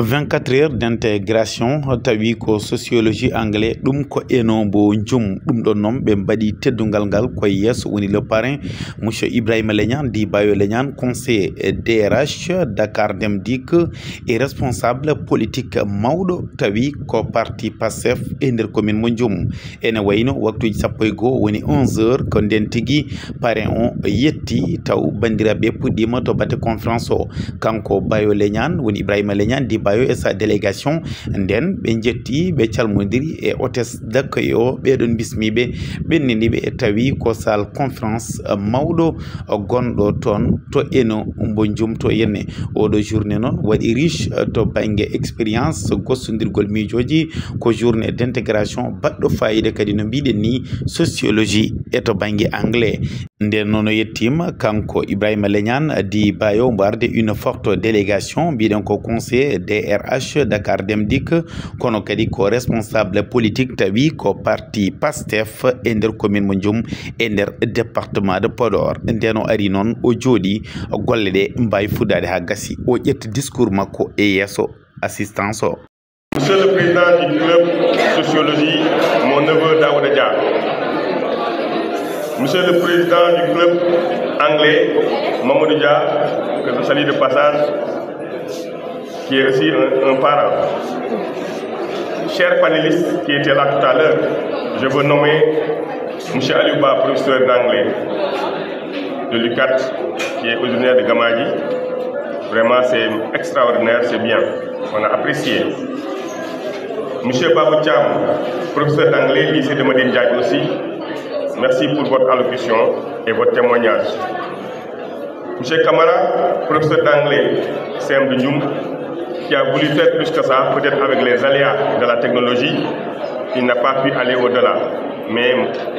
24 heures d'intégration tawi ko sociologie anglais ɗum ko eno bo jum ɗum ɗon noon ɓe mbaɗi teddungal ngal koye yesso woni le parrain monsieur Ibrahima Legnane di Bayo Legnane conseiller DRH Dakar Dem Dikk et responsable politique mawɗo tawi ko parti Pastef e nder commune mo jum ene wayno waktuji 11 woni 11 heures ko nden tigui parrain o yetti taw bandiraɓe puɗɗima to batte conférence o kanko Bayo Legnane woni Ibrahima Legnane di Bayo et sa délégation nden ɓe jetti ɓe calmodiri e hôtesse d'accueil o ɓeɗon bismiɓe ɓenniniɓe e tawi ko salle conférence mawɗo gonɗo toon to eno mbo jum to yenne oɗo journée noon waɗi riche to banggue expérience gossodirgol miijoji ko journée d'intégration baɗɗo fayida kadi no mbiɗen ni sociologie e to banggue anglais nden noon o yettima kanko Ibrahima Legnane di Bayo mbo arde une forte délégation mbiɗen ko conseiller DRH Dakar Dem Dikk kono kadi ko responsable politique tawi ko parti Pastef e nder commune mo jum e nder département de Podor nden o ari noon o jooɗi golle ɗe mbawi fuɗɗade ha gassi o ƴetta discours makko e yesso assistance o. Monsieur le président du club sociologie, mon neveu Daouda Dia. Monsieur le président du club anglais, Mamadou Dia, que je salue de passage, qui est aussi un parent. Chers panélistes qui étaient là tout à l'heure, je veux nommer M. Aliouba, professeur d'anglais de l'UCAT, qui est originaire de Gamadi. Vraiment, c'est extraordinaire, c'est bien. On a apprécié. M. Babou Thiam, professeur d'anglais, lycée de Medine Diagne aussi. Merci pour votre allocution et votre témoignage. M. Kamara, professeur d'anglais, CM de Ndioum, qui a voulu faire plus que ça, peut-être avec les aléas de la technologie, il n'a pas pu aller au-delà. Mais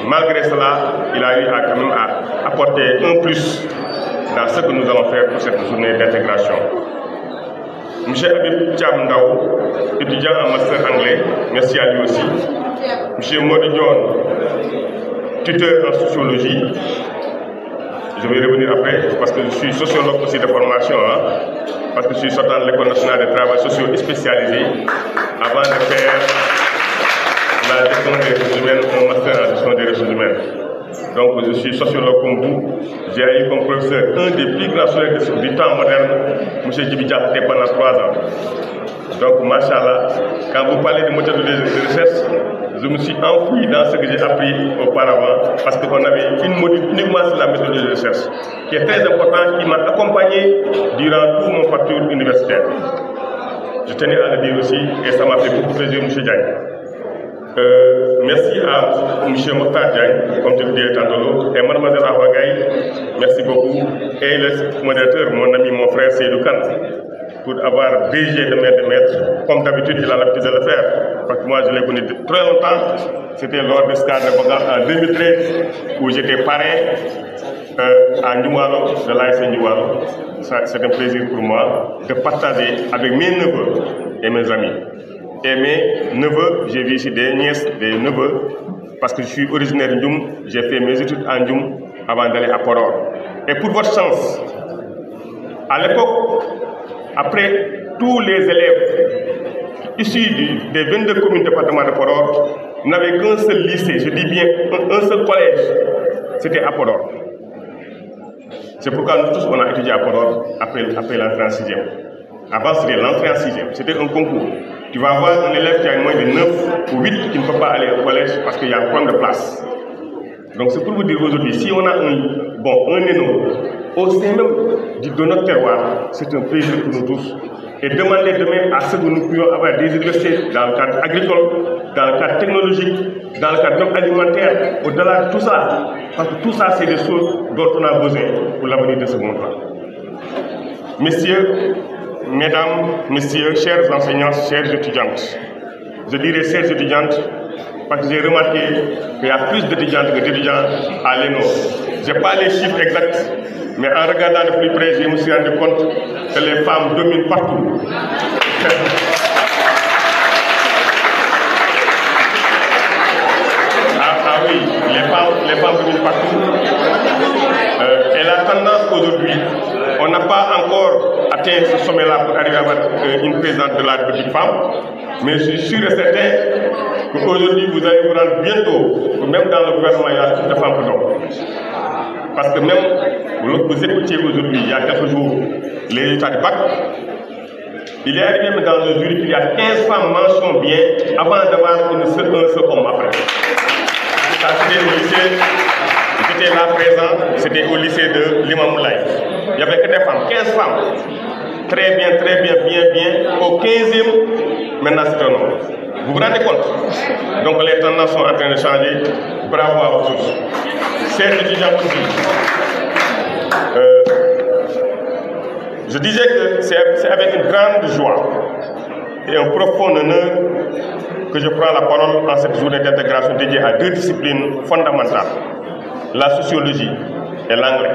malgré cela, il a eu quand même à apporter un plus dans ce que nous allons faire pour cette journée d'intégration. M. Abib Thiam Ndao, étudiant en master anglais, merci à lui aussi. M. Modi Dion, tuteur en sociologie. Je vais revenir après parce que je suis sociologue aussi de formation, parce que je suis sortant de l'École nationale de travail socio spécialisé avant de faire la gestion des ressources humaines, un master en gestion des ressources humaines. Donc je suis sociologue comme vous. J'ai eu comme professeur un des plus grands sociologues du temps moderne, M. Djibi Diakhaté, pendant 3 ans. Donc, machallah, quand vous parlez de méthode de recherche, je me suis enfoui dans ce que j'ai appris auparavant parce qu'on avait une module uniquement sur la méthode de recherche qui est très importante, qui m'a accompagné durant tout mon parcours universitaire. Je tenais à le dire aussi et ça m'a fait beaucoup plaisir, M. Diagne. Merci à M. Mokhtar Diagne, comme je le disais tantôt, et Mme Awagaï, merci beaucoup, et le modérateur, mon ami, mon frère Seydou Kane, pour avoir dirigé de maître, comme d'habitude il a l'habitude de le faire. Parce que moi je l'ai connu de très longtemps, c'était lors de Stade de Boga en 2013, où j'étais parrain à Ndoualo, de l'ASC Ndoualo. C'est un plaisir pour moi de partager avec mes neveux et mes amis. Et mes neveux, j'ai vu ici des nièces, des neveux, parce que je suis originaire de Ndioum, j'ai fait mes études en Ndioum avant d'aller à Podor. Et pour votre chance, à l'époque, après tous les élèves issus des 22 communes du département de Podor n'avaient qu'un seul lycée, je dis bien un seul collège, c'était à Podor. C'est pourquoi nous tous on a étudié à Podor après l'entrée en 6e. Avant c'était l'entrée en 6e, c'était un concours. Tu vas avoir un élève qui a moins de 9 ou 8 qui ne peut pas aller au collège parce qu'il y a un problème de place. Donc c'est pour vous dire aujourd'hui, si on a un éno au sein même de notre terroir, c'est un plaisir pour nous tous. Et demander demain à ce que nous puissions avoir des universités dans le cadre agricole, dans le cadre technologique, dans le cadre alimentaire, au-delà de tout ça. Parce que tout ça, c'est des choses dont on a besoin pour l'avenir de ce monde-là. Messieurs, mesdames, messieurs, chers enseignants, chères étudiantes, je dirais chères étudiantes, parce que j'ai remarqué qu'il y a plus d'étudiantes que d'étudiants à l'ENO. Je n'ai pas les chiffres exacts, mais en regardant de plus près, je me suis rendu compte que les femmes dominent partout. Oui, les femmes dominent partout. Et la tendance aujourd'hui, on n'a pas encore atteint ce sommet-là pour arriver à avoir une présidente de la République femme, mais je suis sûr et certain qu'aujourd'hui, vous allez vous rendre bientôt, même dans le gouvernement, il y a plus de femmes que d'hommes. Parce que même, vous écoutiez aujourd'hui, il y a quelques jours, les résultats du bac, il est arrivé même dans le jury qu'il y a 15 femmes mention bien avant d'avoir un seul homme après. Ça, c'était au lycée, j'étais là présent, c'était au lycée de Limamoulaye. Il n'y avait que des femmes, 15 femmes. Très bien, bien. Au 15e, maintenant c'est un homme. Vous vous rendez compte? Donc les tendances sont en train de changer. Bravo à vous tous. Chers étudiants aussi. Je disais que c'est avec une grande joie et un profond honneur que je prends la parole en cette journée d'intégration dédiée à deux disciplines fondamentales, la sociologie et l'anglais.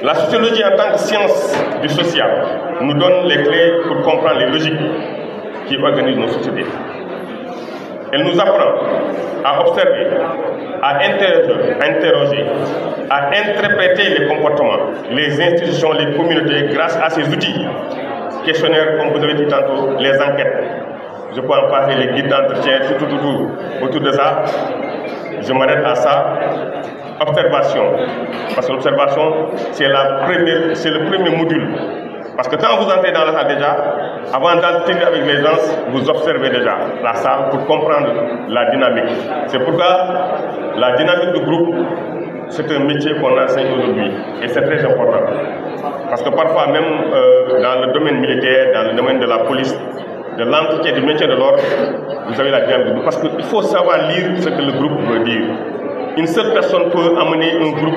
La sociologie en tant que science du social nous donne les clés pour comprendre les logiques qui organisent nos sociétés. Elle nous apprend à observer, à interroger, à interpréter les comportements, les institutions, les communautés grâce à ces outils. Questionnaires, comme vous avez dit tantôt, les enquêtes. Je peux en passer, les guides d'entretien, tout autour de ça. Je m'arrête à ça. Observation. Parce que l'observation, c'est le premier module. Parce que quand vous entrez dans la salle déjà, avant d'entrer avec les gens, vous observez déjà la salle pour comprendre la dynamique. C'est pourquoi la dynamique du groupe, c'est un métier qu'on enseigne aujourd'hui. Et c'est très important. Parce que parfois, même dans le domaine militaire, dans le domaine de la police, de l'entretien, du maintien de l'ordre, vous avez la dynamique du groupe. Parce qu'il faut savoir lire ce que le groupe veut dire. Une seule personne peut amener un groupe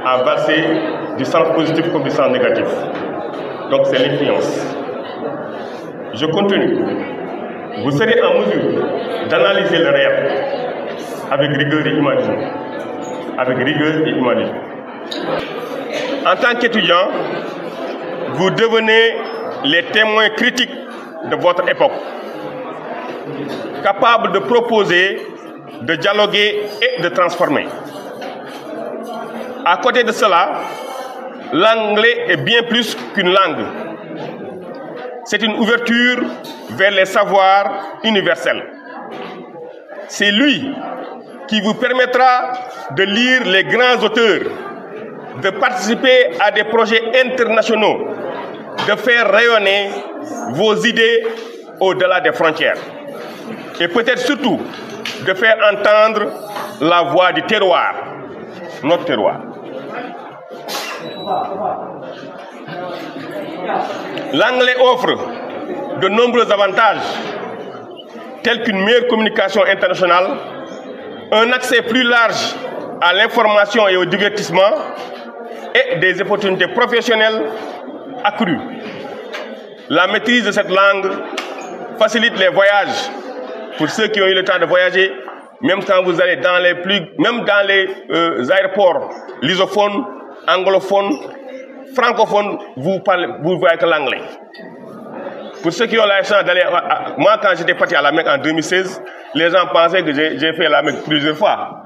à valser du sens positif comme du sens négatif. Donc c'est l'influence. Je continue. Vous serez en mesure d'analyser le réel avec rigueur et humanisme. En tant qu'étudiant, vous devenez les témoins critiques de votre époque, capables de proposer, de dialoguer et de transformer. À côté de cela, l'anglais est bien plus qu'une langue. C'est une ouverture vers les savoirs universels. C'est lui qui vous permettra de lire les grands auteurs, de participer à des projets internationaux, de faire rayonner vos idées au-delà des frontières. Et peut-être surtout de faire entendre la voix du terroir, notre terroir. L'anglais offre de nombreux avantages, tels qu'une meilleure communication internationale, un accès plus large à l'information et au divertissement, et des opportunités professionnelles accrues. La maîtrise de cette langue facilite les voyages pour ceux qui ont eu le temps de voyager, même quand vous allez dans les aéroports lusophones, anglophones, francophones, vous voyez que l'anglais. Pour ceux qui ont la chance d'aller, moi quand j'étais parti à la Mecque en 2016, les gens pensaient que j'ai fait la Mecque plusieurs fois.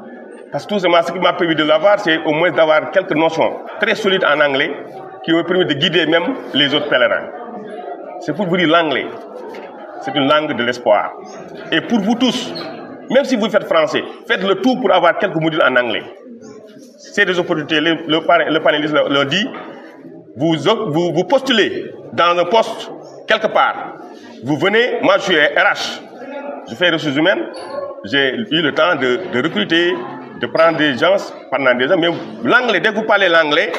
Parce que tout ce qui m'a permis de l'avoir, c'est au moins d'avoir quelques notions très solides en anglais qui ont permis de guider même les autres pèlerins. C'est pour vous dire l'anglais. C'est une langue de l'espoir. Et pour vous tous, même si vous faites français, faites le tout pour avoir quelques modules en anglais. C'est des opportunités, le panéliste le dit, vous postulez dans un poste quelque part. Vous venez, moi je suis RH, je fais ressources humaines, j'ai eu le temps de recruter, de prendre des gens pendant des ans, mais l'anglais, dès que vous parlez l'anglais,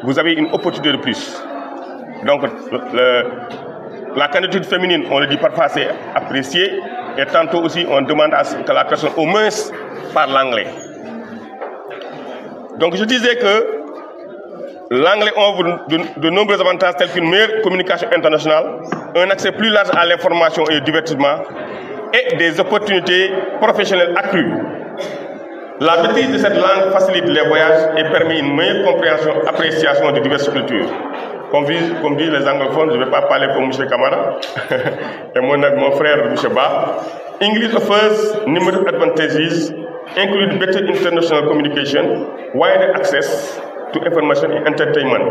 vous avez une opportunité de plus. Donc, la candidature féminine, on le dit parfois, c'est apprécié, et tantôt aussi, on demande à ce que la personne au moins parle l'anglais. Donc, je disais que l'anglais offre de nombreux avantages tels qu'une meilleure communication internationale, un accès plus large à l'information et au divertissement, et des opportunités professionnelles accrues. La maîtrise de cette langue facilite les voyages et permet une meilleure compréhension, appréciation de diverses cultures. Comme disent les anglophones, je ne vais pas parler comme M. Kamara et mon frère M. Ba. English offers numerous advantages, including better international communication, wider access to information and entertainment,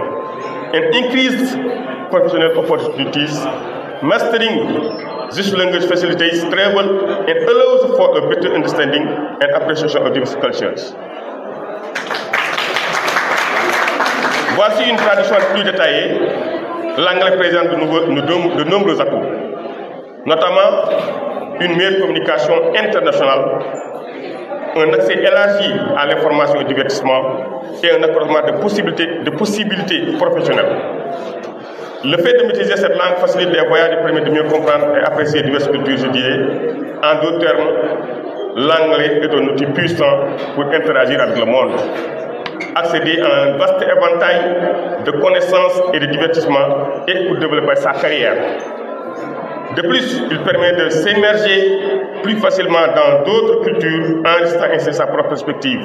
and increased professional opportunities. Mastering this language facilitates travel and allows for a better understanding and appreciation of diverse cultures. Voici une traduction plus détaillée. L'anglais présente de nombreux atouts, notamment une meilleure communication internationale, un accès élargi à l'information et au divertissement et un accroissement de possibilités professionnelles. Le fait de maîtriser cette langue facilite les voyages et permet de mieux comprendre et apprécier diverses cultures, je dirais. En d'autres termes, l'anglais est un outil puissant pour interagir avec le monde, accéder à un vaste éventail de connaissances et de divertissements et pour développer sa carrière. De plus, il permet de s'immerger plus facilement dans d'autres cultures en restant ainsi sa propre perspective.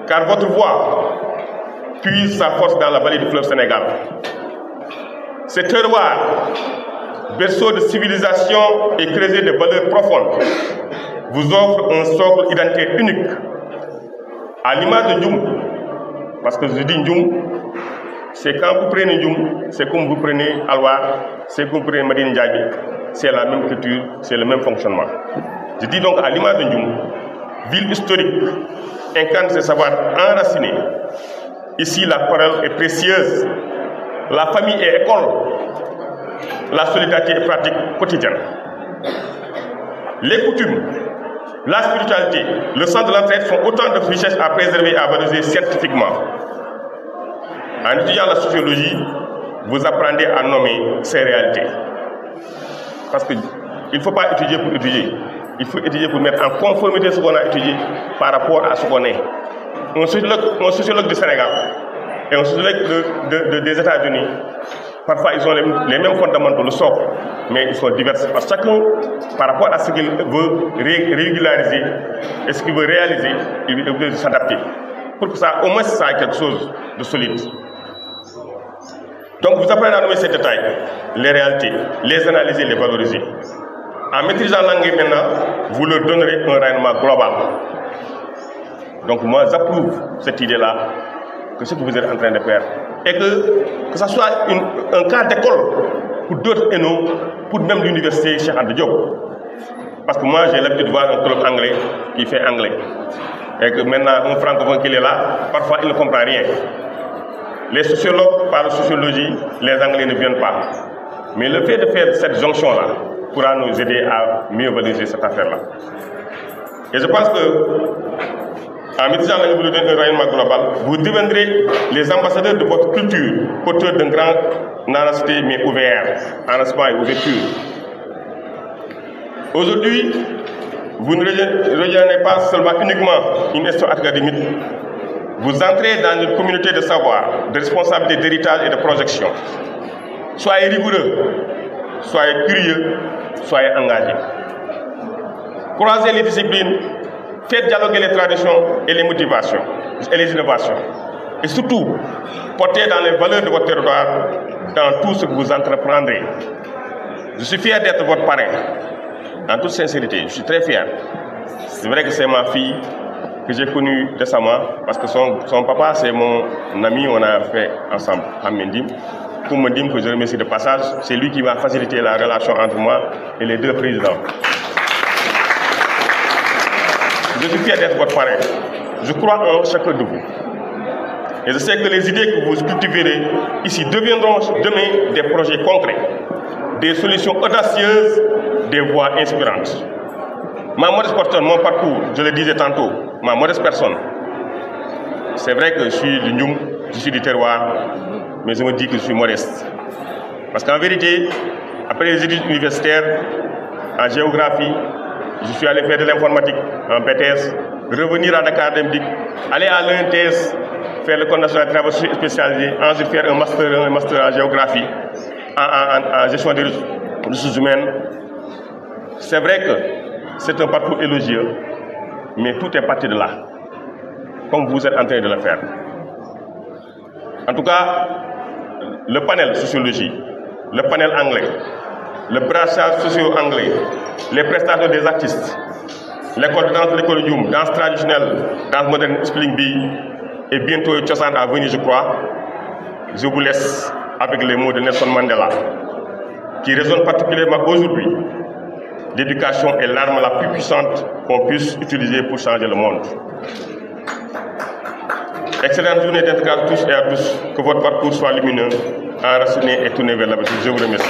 Car votre voix puise sa force dans la vallée du fleuve Sénégal. Ce terroir, berceau de civilisation et creuset de valeurs profondes, vous offre un socle identitaire unique. À l'image de Ndioum, parce que je dis Ndioum, c'est quand vous prenez Ndioum, c'est comme vous prenez Alwa, c'est comme vous prenez Madine Ndiaye, c'est la même culture, c'est le même fonctionnement. Je dis donc à l'image de Ndioum, ville historique, incarne ses savoirs enracinés. Ici, la parole est précieuse, la famille est école, la solidarité est pratique quotidienne. Les coutumes, la spiritualité, le sens de l'entraide sont autant de richesses à préserver et à valoriser scientifiquement. En étudiant la sociologie, vous apprendrez à nommer ces réalités. Parce qu'il ne faut pas étudier pour étudier. Il faut étudier pour mettre en conformité ce qu'on a étudié par rapport à ce qu'on est. Un sociologue du Sénégal et un sociologue des États-Unis, parfois ils ont les mêmes fondamentaux, le socle, mais ils sont divers. Parce que chacun, par rapport à ce qu'il veut régulariser et ce qu'il veut réaliser, il est obligé de s'adapter. Pour que ça, au moins, ça ait quelque chose de solide. Donc vous apprenez à nommer ces détails, les réalités, les analyser, les valoriser. En maîtrisant la langue maintenant, vous leur donnerez un rayonnement global. Donc moi, j'approuve cette idée-là, que ce que vous êtes en train de faire, et que ce soit un cas d'école pour d'autres ENO, pour même l'université Cheikh Anta Diop. Parce que moi, j'ai l'habitude de voir un colloque anglais qui fait anglais. Et que maintenant, un francophone qui est là, parfois il ne comprend rien. Les sociologues parlent sociologie, les Anglais ne viennent pas. Mais le fait de faire cette jonction-là pourra nous aider à mieux valoriser cette affaire-là. Et je pense que, en maîtrisant la niveau d'un rayonnement global, vous deviendrez les ambassadeurs de votre culture, porteurs d'un grand narratif mais ouvert, en respect et ouverture. Aujourd'hui, vous ne rejoignez pas seulement uniquement une histoire académique, vous entrez dans une communauté de savoir, de responsabilité, d'héritage et de projection. Soyez rigoureux, soyez curieux, soyez engagés. Croisez les disciplines, faites dialoguer les traditions et les motivations et les innovations. Et surtout, portez dans les valeurs de votre territoire dans tout ce que vous entreprendrez. Je suis fier d'être votre parrain. En toute sincérité, je suis très fier. C'est vrai que c'est ma fille que j'ai connue récemment, parce que son papa, c'est mon ami, on a fait ensemble, Hamendim. Pour me dire que je remercie de passage, c'est lui qui va faciliter la relation entre moi et les deux présidents. Je suis fier d'être votre parrain. Je crois en chacun de vous. Et je sais que les idées que vous cultiverez ici deviendront demain des projets concrets, des solutions audacieuses, des voies inspirantes. Ma modeste personne, mon parcours, je le disais tantôt, ma modeste personne, c'est vrai que je suis du Ndioum, je suis du terroir, mais je me dis que je suis modeste. Parce qu'en vérité, après les études universitaires, en géographie, je suis allé faire de l'informatique en BTS, revenir à Dakar Demdik, aller à l'ENTS, faire le compte national de travaux spécialisés, ensuite faire un master en géographie, en gestion des ressources humaines. C'est vrai que c'est un parcours élogieux, mais tout est parti de là, comme vous êtes en train de le faire. En tout cas, le panel sociologie, le panel anglais, le brassage socio-anglais, les prestations des artistes, l'école de danse de l'école Ndioum, danse traditionnelle, danse moderne Spelling Bee, et bientôt Tchossan à venir, je crois. je vous laisse avec les mots de Nelson Mandela, qui résonnent particulièrement aujourd'hui. L'éducation est l'arme la plus puissante qu'on puisse utiliser pour changer le monde. Excellente journée d'intégration à tous et à tous. Que votre parcours soit lumineux, enraciné et tourné vers l'avenir. Je vous remercie.